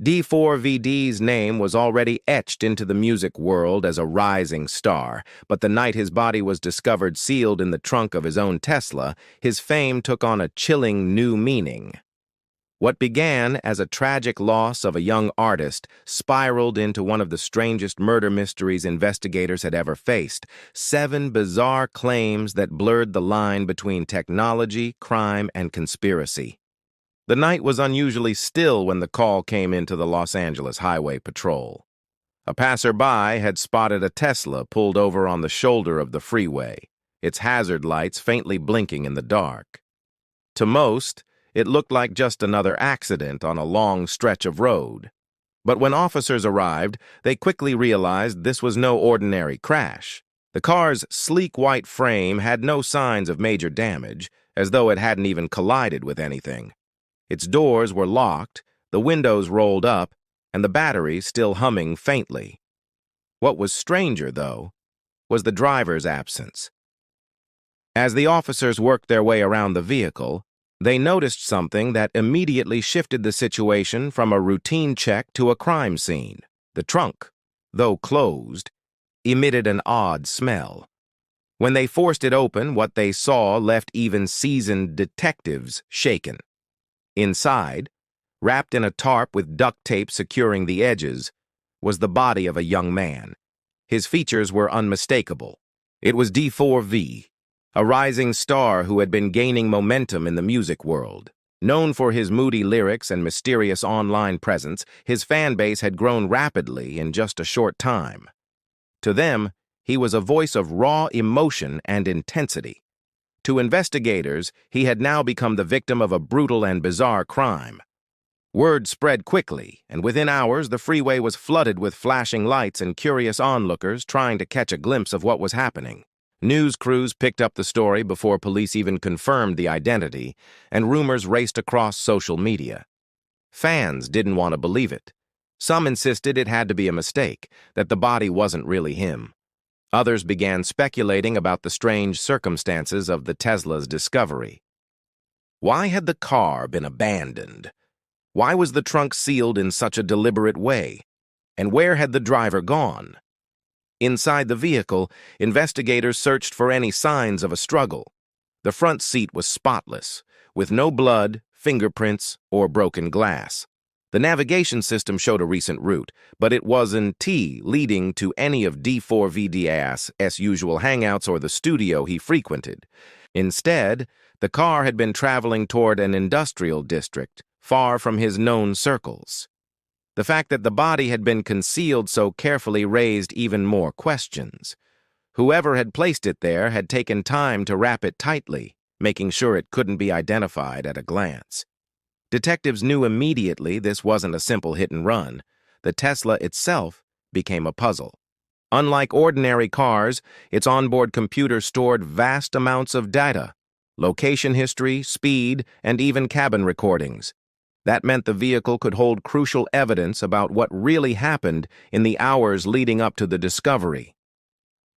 D4VD's name was already etched into the music world as a rising star, but the night his body was discovered sealed in the trunk of his own Tesla, his fame took on a chilling new meaning. What began as a tragic loss of a young artist spiraled into one of the strangest murder mysteries investigators had ever faced. 7 bizarre claims that blurred the line between technology, crime, and conspiracy. The night was unusually still when the call came into the Los Angeles Highway Patrol. A passerby had spotted a Tesla pulled over on the shoulder of the freeway, its hazard lights faintly blinking in the dark. To most, it looked like just another accident on a long stretch of road. But when officers arrived, they quickly realized this was no ordinary crash. The car's sleek white frame had no signs of major damage, as though it hadn't even collided with anything. Its doors were locked, the windows rolled up, and the battery still humming faintly. What was stranger, though, was the driver's absence. As the officers worked their way around the vehicle, they noticed something that immediately shifted the situation from a routine check to a crime scene. The trunk, though closed, emitted an odd smell. When they forced it open, what they saw left even seasoned detectives shaken. Inside, wrapped in a tarp with duct tape securing the edges, was the body of a young man. His features were unmistakable. It was D4V, a rising star who had been gaining momentum in the music world. Known for his moody lyrics and mysterious online presence, his fan base had grown rapidly in just a short time. To them, he was a voice of raw emotion and intensity. To investigators, he had now become the victim of a brutal and bizarre crime. Word spread quickly, and within hours the freeway was flooded with flashing lights and curious onlookers trying to catch a glimpse of what was happening. News crews picked up the story before police even confirmed the identity, and rumors raced across social media. Fans didn't want to believe it. Some insisted it had to be a mistake, that the body wasn't really him. Others began speculating about the strange circumstances of the Tesla's discovery. Why had the car been abandoned? Why was the trunk sealed in such a deliberate way? And where had the driver gone? Inside the vehicle, investigators searched for any signs of a struggle. The front seat was spotless, with no blood, fingerprints, or broken glass. The navigation system showed a recent route, but it wasn't leading to any of D4VD's usual hangouts or the studio he frequented. Instead, the car had been traveling toward an industrial district, far from his known circles. The fact that the body had been concealed so carefully raised even more questions. Whoever had placed it there had taken time to wrap it tightly, making sure it couldn't be identified at a glance. Detectives knew immediately this wasn't a simple hit and run. The Tesla itself became a puzzle. Unlike ordinary cars, its onboard computer stored vast amounts of data: location history, speed, and even cabin recordings. That meant the vehicle could hold crucial evidence about what really happened in the hours leading up to the discovery.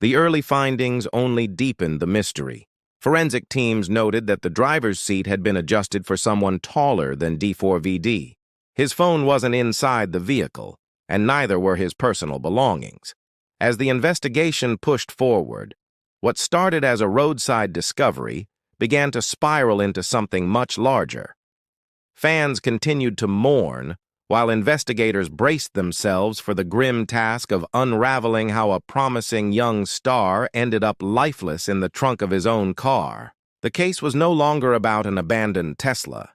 The early findings only deepened the mystery. Forensic teams noted that the driver's seat had been adjusted for someone taller than D4VD. His phone wasn't inside the vehicle, and neither were his personal belongings. As the investigation pushed forward, what started as a roadside discovery began to spiral into something much larger. Fans continued to mourn, while investigators braced themselves for the grim task of unraveling how a promising young star ended up lifeless in the trunk of his own car. The case was no longer about an abandoned Tesla.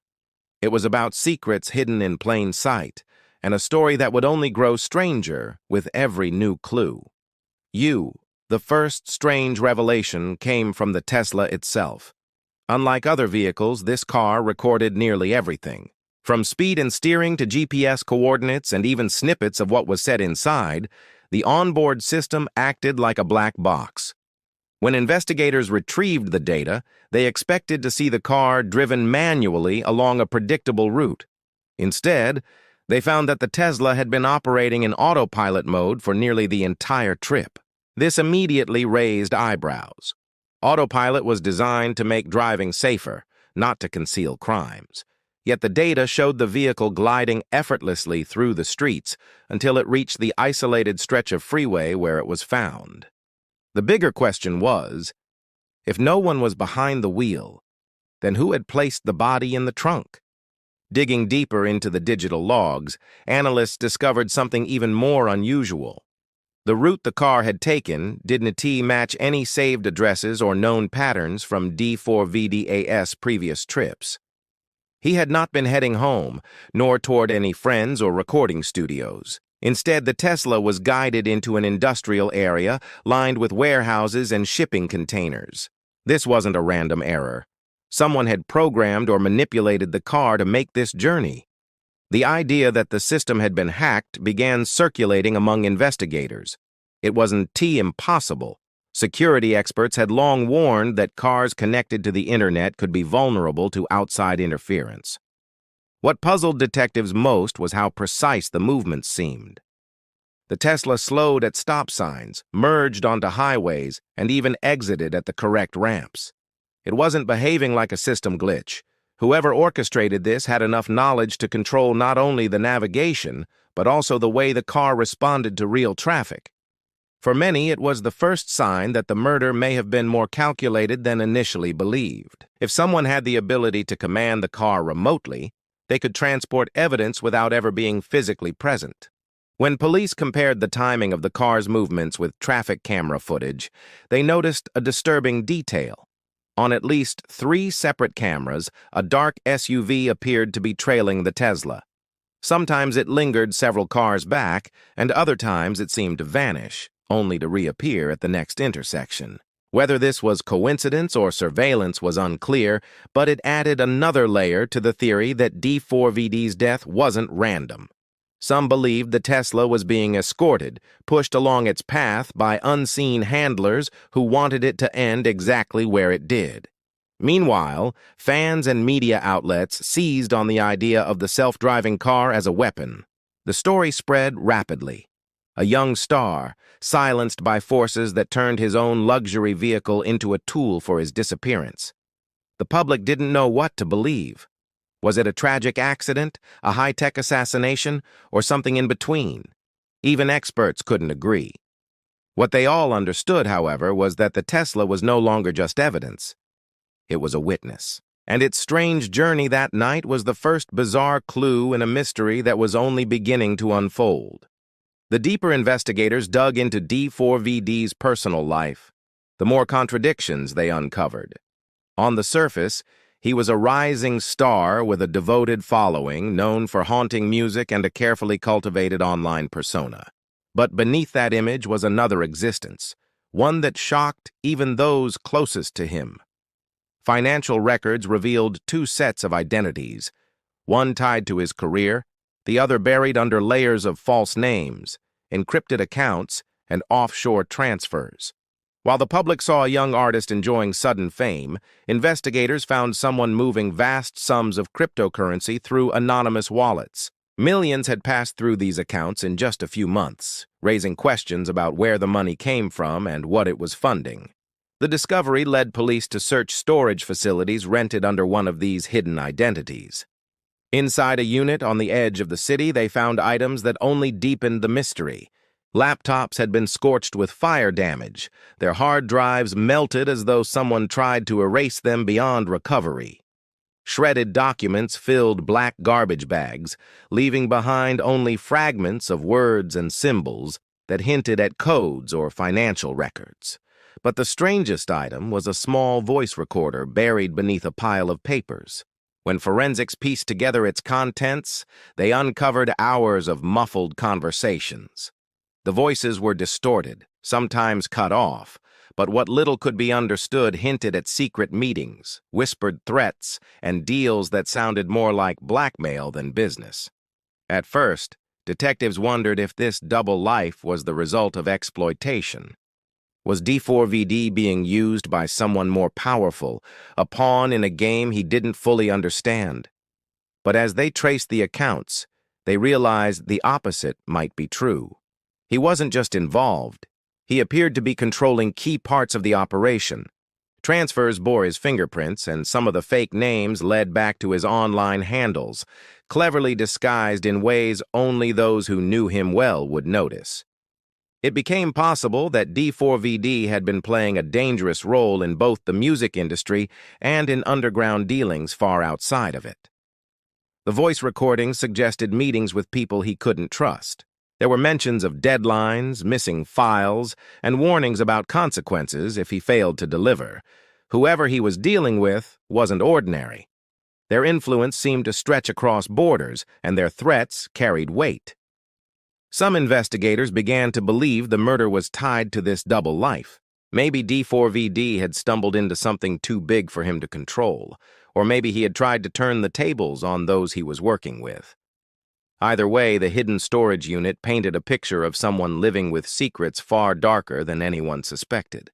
It was about secrets hidden in plain sight, and a story that would only grow stranger with every new clue. The first strange revelation came from the Tesla itself. Unlike other vehicles, this car recorded nearly everything. From speed and steering to GPS coordinates and even snippets of what was said inside, the onboard system acted like a black box. When investigators retrieved the data, they expected to see the car driven manually along a predictable route. Instead, they found that the Tesla had been operating in autopilot mode for nearly the entire trip. This immediately raised eyebrows. Autopilot was designed to make driving safer, not to conceal crimes. Yet the data showed the vehicle gliding effortlessly through the streets until it reached the isolated stretch of freeway where it was found. The bigger question was, if no one was behind the wheel, then who had placed the body in the trunk? Digging deeper into the digital logs, analysts discovered something even more unusual. The route the car had taken didn't match any saved addresses or known patterns from D4VDAS previous trips. He had not been heading home, nor toward any friends or recording studios. Instead, the Tesla was guided into an industrial area lined with warehouses and shipping containers. This wasn't a random error. Someone had programmed or manipulated the car to make this journey. The idea that the system had been hacked began circulating among investigators. It wasn't impossible. Security experts had long warned that cars connected to the internet could be vulnerable to outside interference. What puzzled detectives most was how precise the movements seemed. The Tesla slowed at stop signs, merged onto highways, and even exited at the correct ramps. It wasn't behaving like a system glitch. Whoever orchestrated this had enough knowledge to control not only the navigation, but also the way the car responded to real traffic. For many, it was the first sign that the murder may have been more calculated than initially believed. If someone had the ability to command the car remotely, they could transport evidence without ever being physically present. When police compared the timing of the car's movements with traffic camera footage, they noticed a disturbing detail. On at least 3 separate cameras, a dark SUV appeared to be trailing the Tesla. Sometimes it lingered several cars back, and other times it seemed to vanish, only to reappear at the next intersection. Whether this was coincidence or surveillance was unclear, but it added another layer to the theory that D4VD's death wasn't random. Some believed the Tesla was being escorted, pushed along its path by unseen handlers who wanted it to end exactly where it did. Meanwhile, fans and media outlets seized on the idea of the self-driving car as a weapon. The story spread rapidly. A young star, silenced by forces that turned his own luxury vehicle into a tool for his disappearance. The public didn't know what to believe. Was it a tragic accident, a high-tech assassination, or something in between? Even experts couldn't agree. What they all understood, however, was that the Tesla was no longer just evidence. It was a witness. And its strange journey that night was the first bizarre clue in a mystery that was only beginning to unfold. The deeper investigators dug into D4VD's personal life, the more contradictions they uncovered. On the surface, he was a rising star with a devoted following, known for haunting music and a carefully cultivated online persona. But beneath that image was another existence, one that shocked even those closest to him. Financial records revealed 2 sets of identities, one tied to his career, the other buried under layers of false names, encrypted accounts, and offshore transfers. While the public saw a young artist enjoying sudden fame, investigators found someone moving vast sums of cryptocurrency through anonymous wallets. Millions had passed through these accounts in just a few months, raising questions about where the money came from and what it was funding. The discovery led police to search storage facilities rented under one of these hidden identities. Inside a unit on the edge of the city, they found items that only deepened the mystery. Laptops had been scorched with fire damage, their hard drives melted as though someone tried to erase them beyond recovery. Shredded documents filled black garbage bags, leaving behind only fragments of words and symbols that hinted at codes or financial records. But the strangest item was a small voice recorder buried beneath a pile of papers. When forensics pieced together its contents, they uncovered hours of muffled conversations. The voices were distorted, sometimes cut off, but what little could be understood hinted at secret meetings, whispered threats, and deals that sounded more like blackmail than business. At first, detectives wondered if this double life was the result of exploitation. Was D4VD being used by someone more powerful, a pawn in a game he didn't fully understand? But as they traced the accounts, they realized the opposite might be true. He wasn't just involved. He appeared to be controlling key parts of the operation. Transfers bore his fingerprints, and some of the fake names led back to his online handles, cleverly disguised in ways only those who knew him well would notice. It became possible that D4VD had been playing a dangerous role in both the music industry and in underground dealings far outside of it. The voice recordings suggested meetings with people he couldn't trust. There were mentions of deadlines, missing files, and warnings about consequences if he failed to deliver. Whoever he was dealing with wasn't ordinary. Their influence seemed to stretch across borders, and their threats carried weight. Some investigators began to believe the murder was tied to this double life. Maybe D4VD had stumbled into something too big for him to control, or maybe he had tried to turn the tables on those he was working with. Either way, the hidden storage unit painted a picture of someone living with secrets far darker than anyone suspected.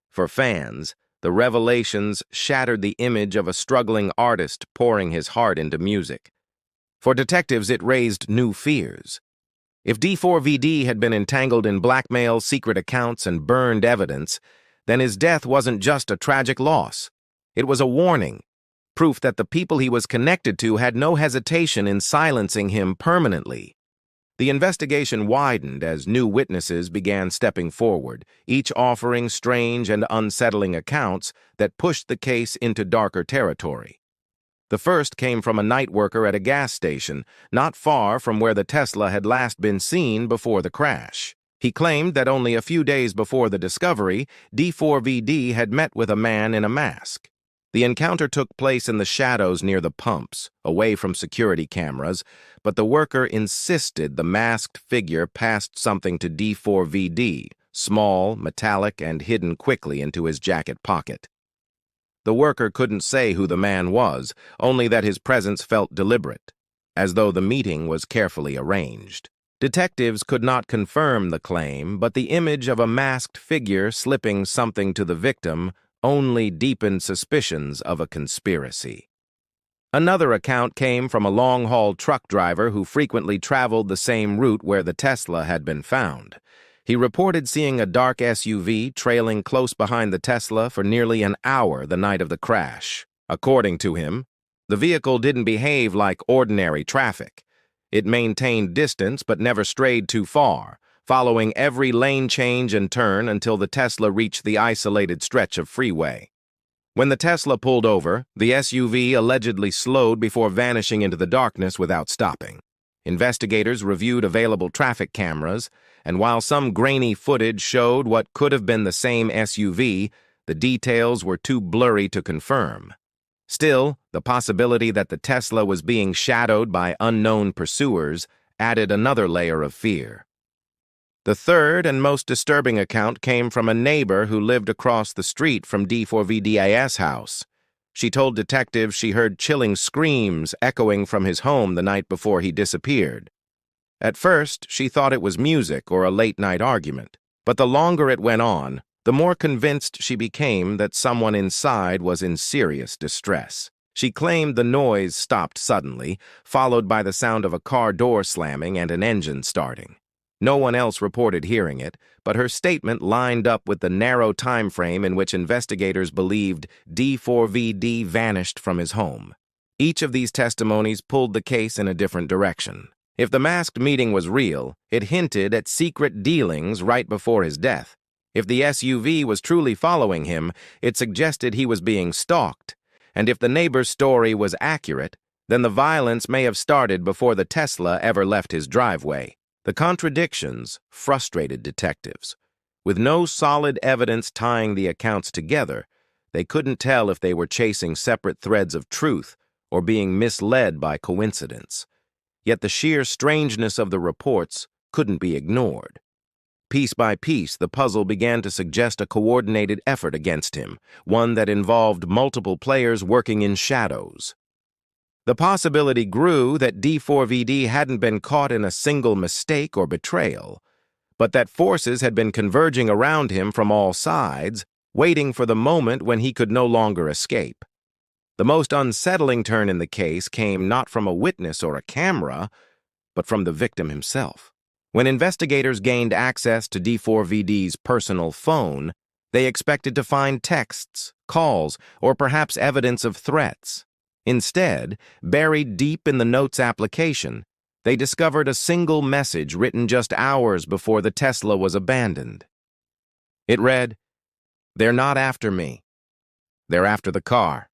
For fans, the revelations shattered the image of a struggling artist pouring his heart into music. For detectives, it raised new fears. If D4VD had been entangled in blackmail, secret accounts, and burned evidence, then his death wasn't just a tragic loss. It was a warning, proof that the people he was connected to had no hesitation in silencing him permanently. The investigation widened as new witnesses began stepping forward, each offering strange and unsettling accounts that pushed the case into darker territory. The first came from a night worker at a gas station, not far from where the Tesla had last been seen before the crash. He claimed that only a few days before the discovery, D4VD had met with a man in a mask. The encounter took place in the shadows near the pumps, away from security cameras, but the worker insisted the masked figure passed something to D4VD, small, metallic, and hidden quickly into his jacket pocket. The worker couldn't say who the man was, only that his presence felt deliberate, as though the meeting was carefully arranged. Detectives could not confirm the claim, but the image of a masked figure slipping something to the victim only deepened suspicions of a conspiracy. Another account came from a long-haul truck driver who frequently traveled the same route where the Tesla had been found. He reported seeing a dark SUV trailing close behind the Tesla for nearly an hour the night of the crash. According to him, the vehicle didn't behave like ordinary traffic. It maintained distance but never strayed too far, following every lane change and turn until the Tesla reached the isolated stretch of freeway. When the Tesla pulled over, the SUV allegedly slowed before vanishing into the darkness without stopping. Investigators reviewed available traffic cameras, and while some grainy footage showed what could have been the same SUV, the details were too blurry to confirm. Still, the possibility that the Tesla was being shadowed by unknown pursuers added another layer of fear. The third and most disturbing account came from a neighbor who lived across the street from D4VD's house. She told detectives she heard chilling screams echoing from his home the night before he disappeared. At first, she thought it was music or a late-night argument, but the longer it went on, the more convinced she became that someone inside was in serious distress. She claimed the noise stopped suddenly, followed by the sound of a car door slamming and an engine starting. No one else reported hearing it, but her statement lined up with the narrow time frame in which investigators believed D4VD vanished from his home. Each of these testimonies pulled the case in a different direction. If the masked meeting was real, it hinted at secret dealings right before his death. If the SUV was truly following him, it suggested he was being stalked. And if the neighbor's story was accurate, then the violence may have started before the Tesla ever left his driveway. The contradictions frustrated detectives. With no solid evidence tying the accounts together, they couldn't tell if they were chasing separate threads of truth or being misled by coincidence. Yet the sheer strangeness of the reports couldn't be ignored. Piece by piece, the puzzle began to suggest a coordinated effort against him, one that involved multiple players working in shadows. The possibility grew that D4VD hadn't been caught in a single mistake or betrayal, but that forces had been converging around him from all sides, waiting for the moment when he could no longer escape. The most unsettling turn in the case came not from a witness or a camera, but from the victim himself. When investigators gained access to D4VD's personal phone, They expected to find texts, calls, or perhaps evidence of threats. Instead, buried deep in the notes application, they discovered a single message written just hours before the Tesla was abandoned. It read, "They're not after me. They're after the car."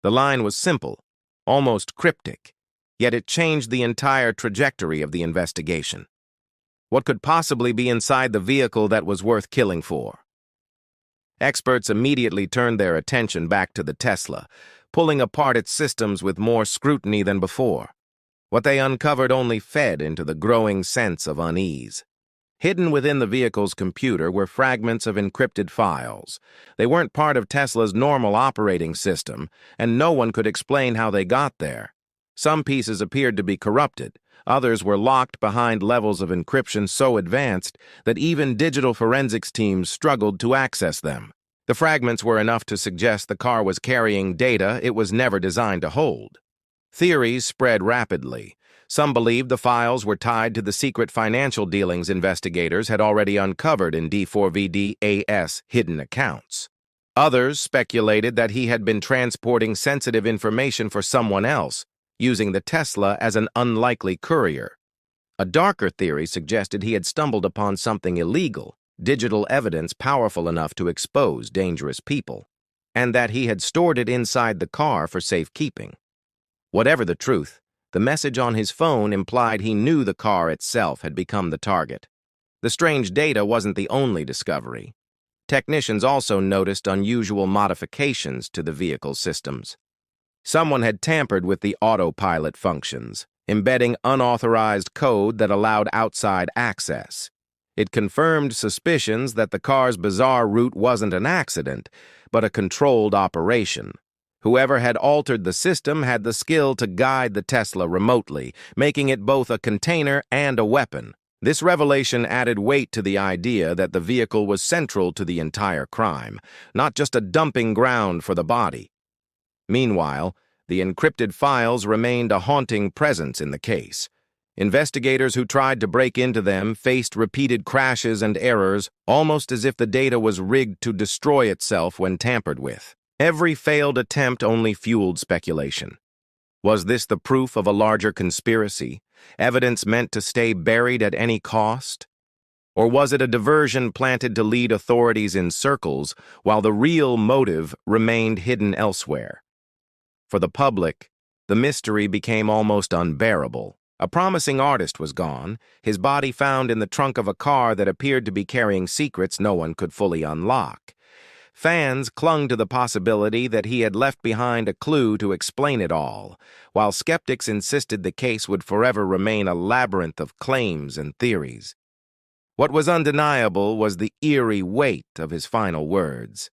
The line was simple, almost cryptic, yet it changed the entire trajectory of the investigation. What could possibly be inside the vehicle that was worth killing for? Experts immediately turned their attention back to the Tesla, pulling apart its systems with more scrutiny than before. What they uncovered only fed into the growing sense of unease. Hidden within the vehicle's computer were fragments of encrypted files. They weren't part of Tesla's normal operating system, and no one could explain how they got there. Some pieces appeared to be corrupted. Others were locked behind levels of encryption so advanced that even digital forensics teams struggled to access them. The fragments were enough to suggest the car was carrying data it was never designed to hold. Theories spread rapidly. Some believed the files were tied to the secret financial dealings investigators had already uncovered in D4VDA's hidden accounts. Others speculated that he had been transporting sensitive information for someone else, using the Tesla as an unlikely courier. A darker theory suggested he had stumbled upon something illegal, digital evidence powerful enough to expose dangerous people, and that he had stored it inside the car for safekeeping. Whatever the truth, the message on his phone implied he knew the car itself had become the target. The strange data wasn't the only discovery. Technicians also noticed unusual modifications to the vehicle systems. Someone had tampered with the autopilot functions, embedding unauthorized code that allowed outside access. It confirmed suspicions that the car's bizarre route wasn't an accident, but a controlled operation. Whoever had altered the system had the skill to guide the Tesla remotely, making it both a container and a weapon. This revelation added weight to the idea that the vehicle was central to the entire crime, not just a dumping ground for the body. Meanwhile, the encrypted files remained a haunting presence in the case. Investigators who tried to break into them faced repeated crashes and errors, almost as if the data was rigged to destroy itself when tampered with. Every failed attempt only fueled speculation. Was this the proof of a larger conspiracy, evidence meant to stay buried at any cost? Or was it a diversion planted to lead authorities in circles while the real motive remained hidden elsewhere? For the public, the mystery became almost unbearable. A promising artist was gone, his body found in the trunk of a car that appeared to be carrying secrets no one could fully unlock. Fans clung to the possibility that he had left behind a clue to explain it all, while skeptics insisted the case would forever remain a labyrinth of claims and theories. What was undeniable was the eerie weight of his final words.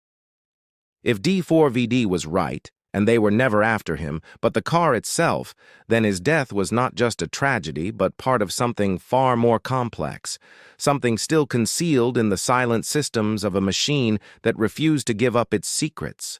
If D4VD was right, and they were never after him, but the car itself, then his death was not just a tragedy, but part of something far more complex, something still concealed in the silent systems of a machine that refused to give up its secrets.